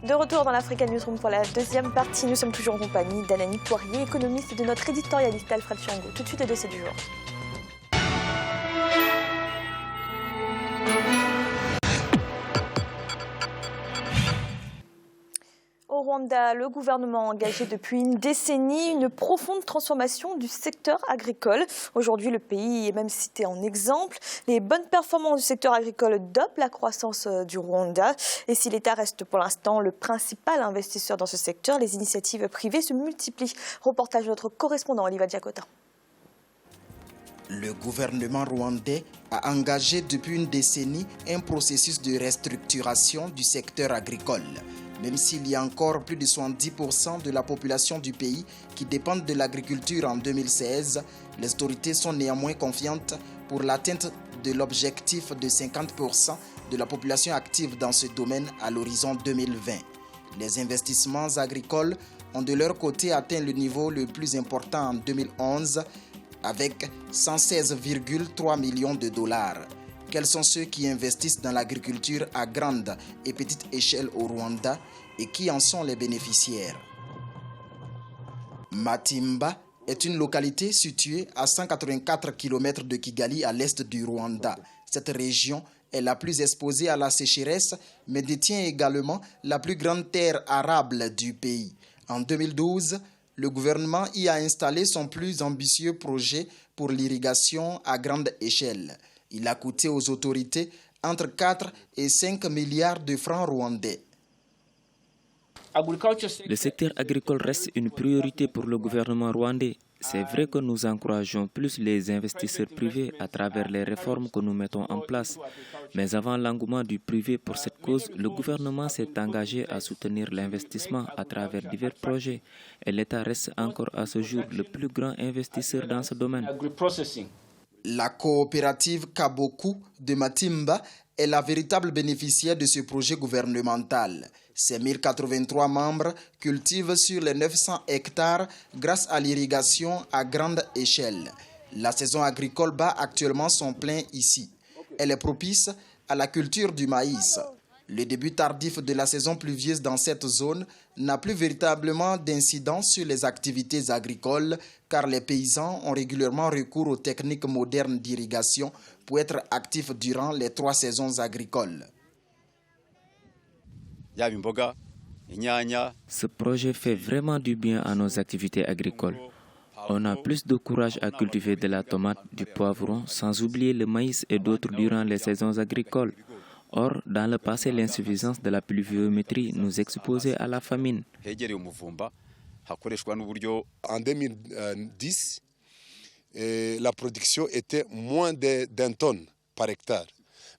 De retour dans l'Africa Newsroom pour la deuxième partie, nous sommes toujours en compagnie d'Anani Poirier, économiste, et de notre éditorialiste Alfred Fiango. Tout de suite, le dossier du jour. Au Rwanda, le gouvernement a engagé depuis une décennie une profonde transformation du secteur agricole. Aujourd'hui, le pays est même cité en exemple. Les bonnes performances du secteur agricole dopent la croissance du Rwanda. Et si l'État reste pour l'instant le principal investisseur dans ce secteur, les initiatives privées se multiplient. Reportage de notre correspondant Oliva Diakota. Le gouvernement rwandais a engagé depuis une décennie un processus de restructuration du secteur agricole. Même s'il y a encore plus de 70% de la population du pays qui dépendent de l'agriculture en 2016, les autorités sont néanmoins confiantes pour l'atteinte de l'objectif de 50% de la population active dans ce domaine à l'horizon 2020. Les investissements agricoles ont de leur côté atteint le niveau le plus important en 2011 avec 116,3 millions de dollars. Quels sont ceux qui investissent dans l'agriculture à grande et petite échelle au Rwanda et qui en sont les bénéficiaires? Matimba est une localité située à 184 km de Kigali à l'est du Rwanda. Cette région est la plus exposée à la sécheresse, mais détient également la plus grande terre arable du pays. En 2012, le gouvernement y a installé son plus ambitieux projet pour l'irrigation à grande échelle. Il a coûté aux autorités entre 4 et 5 milliards de francs rwandais. Le secteur agricole reste une priorité pour le gouvernement rwandais. C'est vrai que nous encourageons plus les investisseurs privés à travers les réformes que nous mettons en place. Mais avant l'engouement du privé pour cette cause, le gouvernement s'est engagé à soutenir l'investissement à travers divers projets. Et l'État reste encore à ce jour le plus grand investisseur dans ce domaine. La coopérative Kaboku de Matimba est la véritable bénéficiaire de ce projet gouvernemental. Ses 1083 membres cultivent sur les 900 hectares grâce à l'irrigation à grande échelle. La saison agricole bat actuellement son plein ici. Elle est propice à la culture du maïs. Le début tardif de la saison pluvieuse dans cette zone n'a plus véritablement d'incidence sur les activités agricoles car les paysans ont régulièrement recours aux techniques modernes d'irrigation pour être actifs durant les 3 saisons agricoles. Ce projet fait vraiment du bien à nos activités agricoles. On a plus de courage à cultiver de la tomate, du poivron, sans oublier le maïs et d'autres durant les saisons agricoles. Or, dans le passé, l'insuffisance de la pluviométrie nous exposait à la famine. En 2010, la production était moins d'1 tonne par hectare.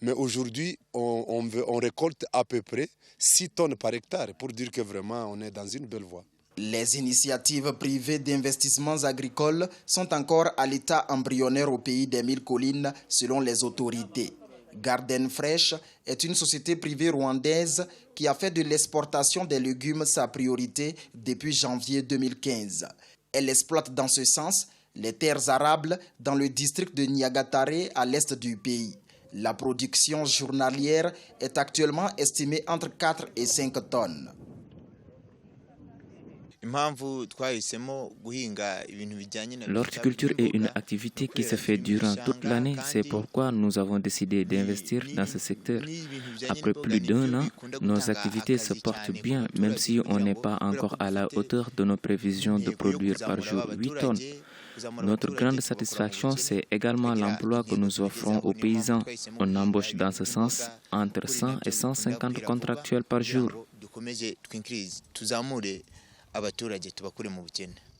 Mais aujourd'hui, on récolte à peu près 6 tonnes par hectare pour dire que vraiment on est dans une belle voie. Les initiatives privées d'investissements agricoles sont encore à l'état embryonnaire au pays des 1000 collines selon les autorités. Garden Fresh est une société privée rwandaise qui a fait de l'exportation des légumes sa priorité depuis janvier 2015. Elle exploite dans ce sens les terres arables dans le district de Nyagatare à l'est du pays. La production journalière est actuellement estimée entre 4 et 5 tonnes. L'horticulture est une activité qui se fait durant toute l'année. C'est pourquoi nous avons décidé d'investir dans ce secteur. Après plus d'1 an, nos activités se portent bien, même si on n'est pas encore à la hauteur de nos prévisions de produire par jour 8 tonnes. Notre grande satisfaction, c'est également l'emploi que nous offrons aux paysans. On embauche dans ce sens entre 100 et 150 contractuels par jour.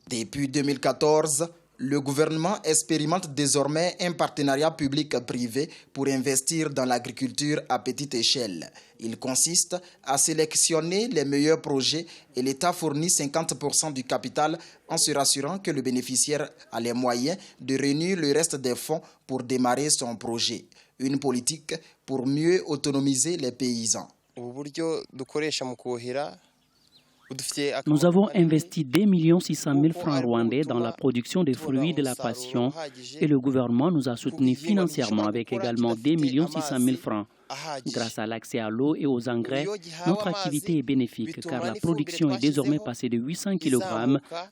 Depuis 2014, le gouvernement expérimente désormais un partenariat public-privé pour investir dans l'agriculture à petite échelle. Il consiste à sélectionner les meilleurs projets et l'État fournit 50% du capital en se rassurant que le bénéficiaire a les moyens de réunir le reste des fonds pour démarrer son projet. Une politique pour mieux autonomiser les paysans. Nous avons investi 2 600 000 francs rwandais dans la production des fruits de la passion et le gouvernement nous a soutenus financièrement avec également 2 600 000 francs. Grâce à l'accès à l'eau et aux engrais, notre activité est bénéfique car la production est désormais passée de 800 kg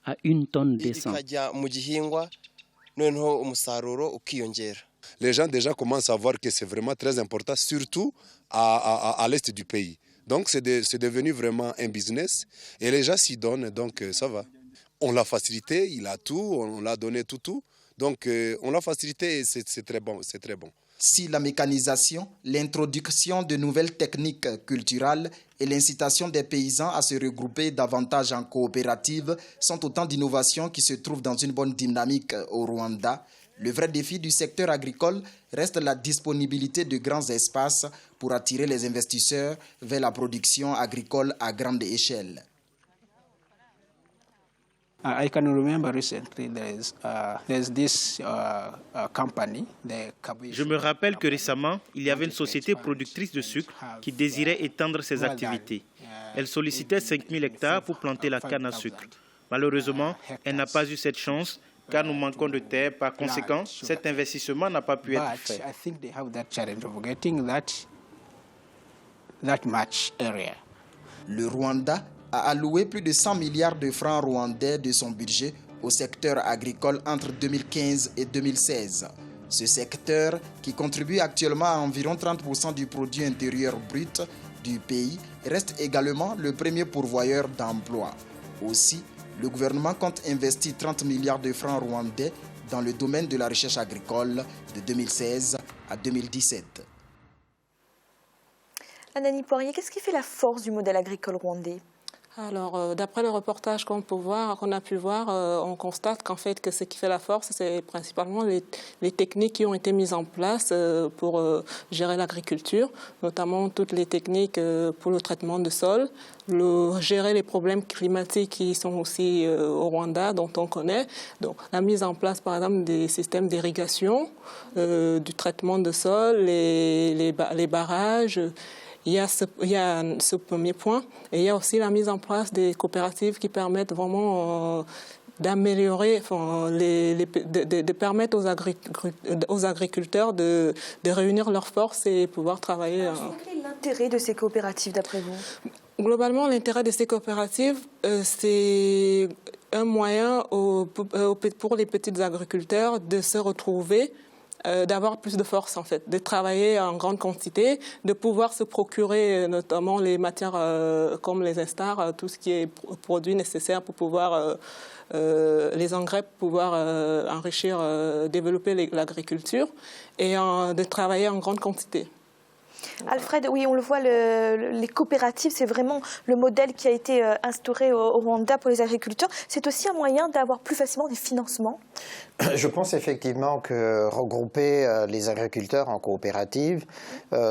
à 1 tonne décent. Les gens déjà commencent à voir que c'est vraiment très important, surtout à l'est du pays. Donc c'est devenu vraiment un business et les gens s'y donnent, donc ça va. On l'a facilité, il a tout, on l'a donné tout. Donc on l'a facilité et c'est très bon, c'est très bon. Si la mécanisation, l'introduction de nouvelles techniques culturelles et l'incitation des paysans à se regrouper davantage en coopérative sont autant d'innovations qui se trouvent dans une bonne dynamique au Rwanda, le vrai défi du secteur agricole reste la disponibilité de grands espaces pour attirer les investisseurs vers la production agricole à grande échelle. Je me rappelle que récemment, il y avait une société productrice de sucre qui désirait étendre ses activités. Elle sollicitait 5 000 hectares pour planter la canne à sucre. Malheureusement, elle n'a pas eu cette chance car nous manquons de terre. Par conséquent, cet investissement n'a pas pu être fait. Le Rwanda a alloué plus de 100 milliards de francs rwandais de son budget au secteur agricole entre 2015 et 2016. Ce secteur, qui contribue actuellement à environ 30% du produit intérieur brut du pays, reste également le premier pourvoyeur d'emplois. Aussi, le gouvernement compte investir 30 milliards de francs rwandais dans le domaine de la recherche agricole de 2016 à 2017. Anani Poirier, qu'est-ce qui fait la force du modèle agricole rwandais ? Alors, d'après le reportage qu'on a pu voir, on constate qu'en fait, que ce qui fait la force, c'est principalement les techniques qui ont été mises en place pour gérer l'agriculture, notamment toutes les techniques pour le traitement de sol, gérer les problèmes climatiques qui sont aussi au Rwanda, dont on connaît. Donc, la mise en place, par exemple, des systèmes d'irrigation, du traitement de sol, les barrages. Il y a ce premier point et il y a aussi la mise en place des coopératives qui permettent vraiment d'améliorer, de permettre aux agriculteurs de réunir leurs forces et pouvoir travailler. Quel est l'intérêt de ces coopératives d'après vous ? Globalement, l'intérêt de ces coopératives, c'est un moyen pour les petits agriculteurs de se retrouver, d'avoir plus de force en fait, de travailler en grande quantité, de pouvoir se procurer notamment les matières comme les instars, tout ce qui est produit nécessaire pour pouvoir, les engrais pour pouvoir enrichir, développer l'agriculture et de travailler en grande quantité. Alfred, oui, on le voit, les coopératives, c'est vraiment le modèle qui a été instauré au Rwanda pour les agriculteurs. C'est aussi un moyen d'avoir plus facilement des financements. Je pense effectivement que regrouper les agriculteurs en coopérative,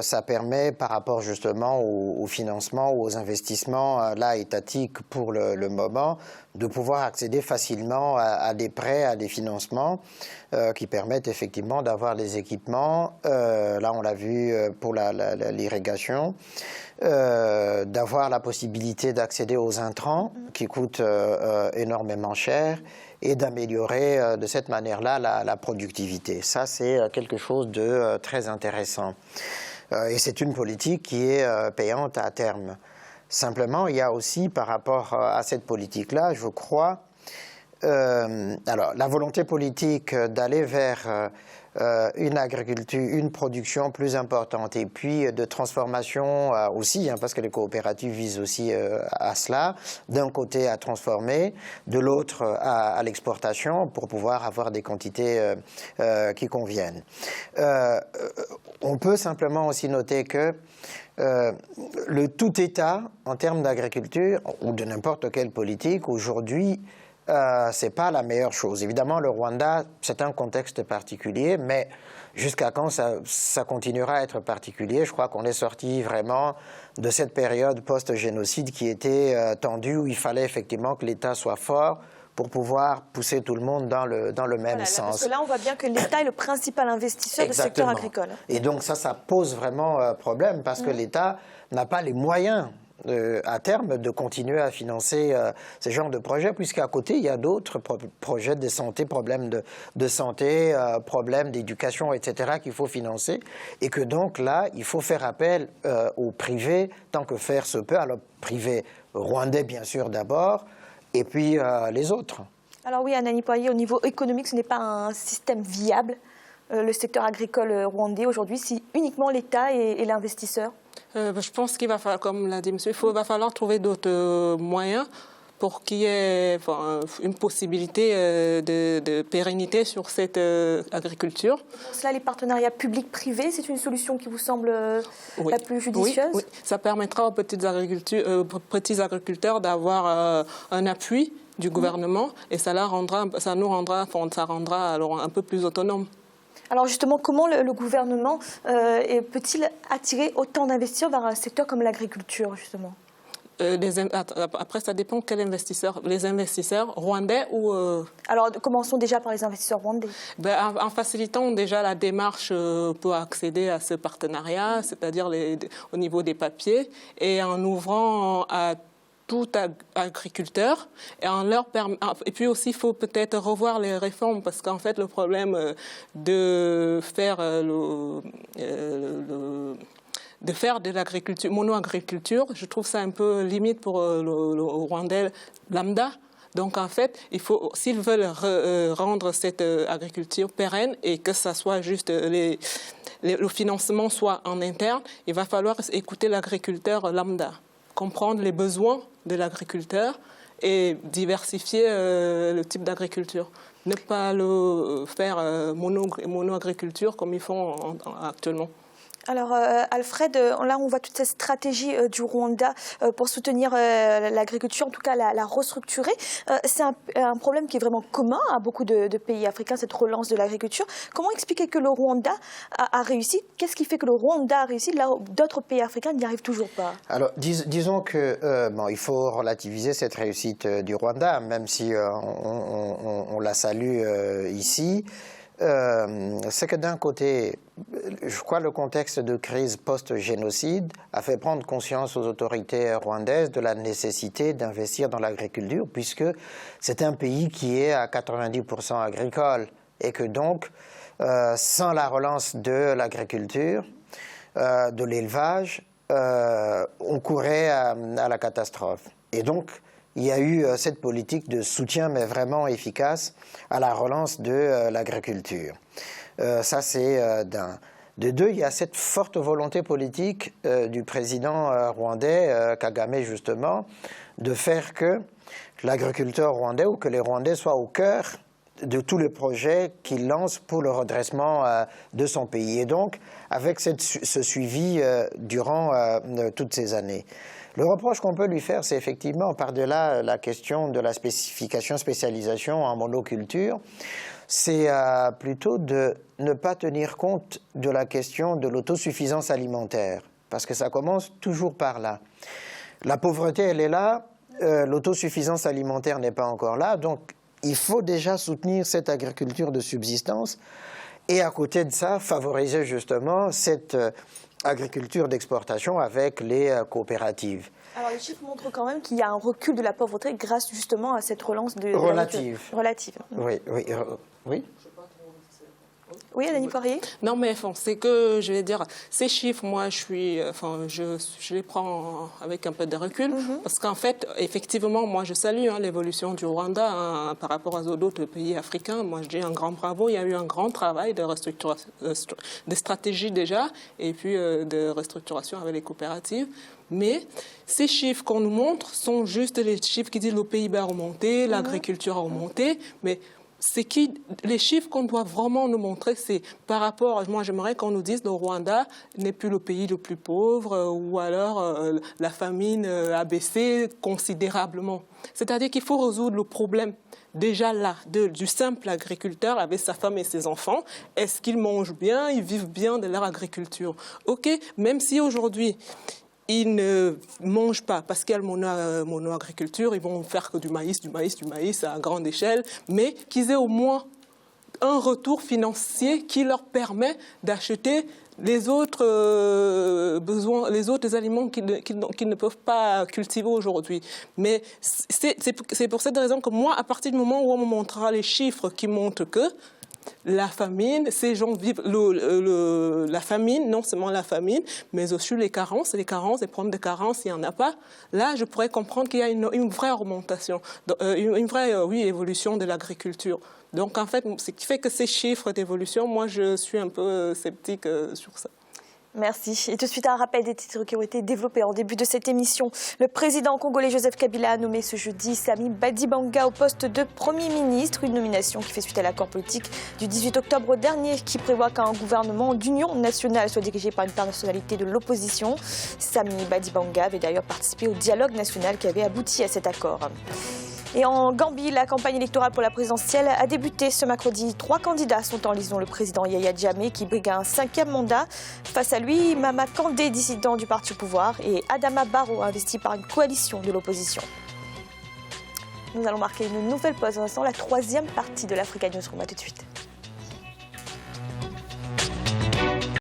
ça permet par rapport justement au financement ou aux investissements là étatiques pour le moment, de pouvoir accéder facilement à des prêts, à des financements qui permettent effectivement d'avoir des équipements. Là, on l'a vu pour l'irrigation, d'avoir la possibilité d'accéder aux intrants qui coûtent énormément cher et d'améliorer de cette manière-là la productivité. Ça, c'est quelque chose de très intéressant. Et c'est une politique qui est payante à terme. Simplement, il y a aussi par rapport à cette politique-là, je crois, alors la volonté politique d'aller vers une agriculture, une production plus importante et puis de transformation aussi, parce que les coopératives visent aussi à cela, d'un côté à transformer, de l'autre à l'exportation pour pouvoir avoir des quantités qui conviennent. On peut simplement aussi noter que le tout État, en termes d'agriculture, ou de n'importe quelle politique, aujourd'hui, c'est pas la meilleure chose. Évidemment, le Rwanda, c'est un contexte particulier, mais jusqu'à quand ça continuera à être particulier? Je crois qu'on est sorti vraiment de cette période post-génocide qui était tendue, où il fallait effectivement que l'État soit fort pour pouvoir pousser tout le monde dans le même sens. Parce que là, on voit bien que l'État est le principal investisseur du secteur agricole. Et donc ça pose vraiment problème parce que l'État n'a pas les moyens à terme de continuer à financer ces genres de projets, puisqu'à côté, il y a d'autres projets de santé, problèmes de santé, problèmes d'éducation, etc., qu'il faut financer, et que donc là, il faut faire appel au privé, tant que faire se peut, alors privé rwandais, bien sûr, d'abord, et puis les autres. Alors oui, Anani Poirier, au niveau économique, ce n'est pas un système viable. Le secteur agricole rwandais aujourd'hui, c'est uniquement l'État et l'investisseur. Je pense qu'il va falloir, comme l'a dit monsieur, il va falloir trouver d'autres moyens pour qu'il y ait une possibilité de pérennité sur cette agriculture. Pour cela, les partenariats publics-privés, c'est une solution qui vous semble la plus judicieuse? Oui, ça permettra aux petits agriculteurs d'avoir un appui du gouvernement et ça nous rendra alors un peu plus autonomes. Alors justement, comment le gouvernement peut-il attirer autant d'investisseurs vers un secteur comme l'agriculture, justement? Après, ça dépend quels investisseurs. Les investisseurs rwandais ou... Alors, commençons déjà par les investisseurs rwandais. En facilitant déjà la démarche pour accéder à ce partenariat, c'est-à-dire au niveau des papiers, et en ouvrant à tout agriculteur et puis aussi il faut peut-être revoir les réformes parce qu'en fait le problème de faire de l'agriculture, mono-agriculture, je trouve ça un peu limite pour le Rwandais lambda. Donc en fait, s'ils veulent rendre cette agriculture pérenne et que ça soit juste le financement soit en interne, il va falloir écouter l'agriculteur lambda, comprendre les besoins de l'agriculteur et diversifier le type d'agriculture. Ne pas le faire mono-agriculture comme ils font actuellement. Alors, Alfred, là, on voit toute cette stratégie du Rwanda pour soutenir l'agriculture, en tout cas la restructurer. C'est un problème qui est vraiment commun à beaucoup de pays africains, cette relance de l'agriculture. Comment expliquer que le Rwanda a réussi? Qu'est-ce qui fait que le Rwanda a réussi là où d'autres pays africains n'y arrivent toujours pas? Alors, disons que il faut relativiser cette réussite du Rwanda, même si on la salue ici. C'est que d'un côté, je crois que le contexte de crise post-génocide a fait prendre conscience aux autorités rwandaises de la nécessité d'investir dans l'agriculture, puisque c'est un pays qui est à 90% agricole, et que donc, sans la relance de l'agriculture, de l'élevage, on courait à la catastrophe. Et donc, il y a eu cette politique de soutien, mais vraiment efficace, à la relance de l'agriculture. Ça, c'est d'un. De deux, il y a cette forte volonté politique du président rwandais, Kagame justement, de faire que l'agriculteur rwandais ou que les Rwandais soient au cœur de tous les projets qu'il lance pour le redressement de son pays. Et donc, avec ce suivi durant toutes ces années. Le reproche qu'on peut lui faire, c'est effectivement, par-delà la question de la spécialisation en monoculture, c'est plutôt de ne pas tenir compte de la question de l'autosuffisance alimentaire, parce que ça commence toujours par là. La pauvreté, elle est là, l'autosuffisance alimentaire n'est pas encore là, donc il faut déjà soutenir cette agriculture de subsistance et à côté de ça, favoriser justement cette agriculture d'exportation avec les coopératives. Alors les chiffres montrent quand même qu'il y a un recul de la pauvreté grâce justement à cette relance de relative. Oui. Oui, Anani Poirier. Non, mais c'est que, je vais dire, ces chiffres, moi, je les prends avec un peu de recul, parce qu'en fait, effectivement, moi, je salue l'évolution du Rwanda par rapport aux d'autres pays africains. Moi, je dis un grand bravo. Il y a eu un grand travail de restructuration, de stratégie déjà, et puis de restructuration avec les coopératives. Mais ces chiffres qu'on nous montre sont juste les chiffres qui disent le PIB a remonté, l'agriculture a remonté, mais les chiffres qu'on doit vraiment nous montrer, c'est par rapport, moi j'aimerais qu'on nous dise que le Rwanda n'est plus le pays le plus pauvre ou alors la famine a baissé considérablement. C'est-à-dire qu'il faut résoudre le problème déjà là, du simple agriculteur avec sa femme et ses enfants. Est-ce qu'ils mangent bien, ils vivent bien de leur agriculture? Ok, même si aujourd'hui, ils ne mangent pas parce qu'il y a le mono-agriculture, ils vont faire que du maïs à grande échelle, mais qu'ils aient au moins un retour financier qui leur permet d'acheter les autres besoins, les autres aliments qu'ils ne peuvent pas cultiver aujourd'hui. Mais c'est pour cette raison que moi, à partir du moment où on me montrera les chiffres qui montrent que la famine, ces gens vivent la famine, non seulement la famine, mais aussi les problèmes de carence, il n'y en a pas. Là, je pourrais comprendre qu'il y a une vraie augmentation, une vraie évolution de l'agriculture. Donc, en fait, ce qui fait que ces chiffres d'évolution, moi, je suis un peu sceptique sur ça. Merci. Et tout de suite, un rappel des titres qui ont été développés en début de cette émission. Le président congolais Joseph Kabila a nommé ce jeudi Sami Badibanga au poste de Premier ministre, une nomination qui fait suite à l'accord politique du 18 octobre dernier qui prévoit qu'un gouvernement d'union nationale soit dirigé par une personnalité de l'opposition. Sami Badibanga avait d'ailleurs participé au dialogue national qui avait abouti à cet accord. Et en Gambie, la campagne électorale pour la présidentielle a débuté ce mercredi. 3 candidats sont en lice, dont le président Yaya Jammeh qui brigue un 5e mandat. Face à lui, Mama Kandé, dissident du parti au pouvoir, et Adama Barrow, investi par une coalition de l'opposition. Nous allons marquer une nouvelle pause. Dans l'instant, la 3e partie de l'Africa Newsroom. À tout de suite.